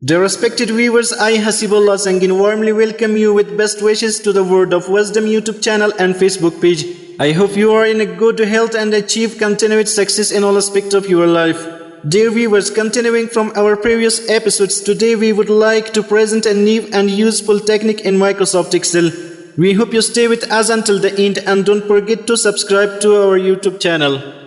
Dear respected viewers, I Hasibullah Sangin warmly welcome you with best wishes to the Word of Wisdom YouTube channel and Facebook page. I hope you are in a good health and achieve continued success in all aspects of your life. Dear viewers, continuing from our previous episodes, today we would like to present a new and useful technique in Microsoft Excel. We hope you stay with us until the end and don't forget to subscribe to our YouTube channel.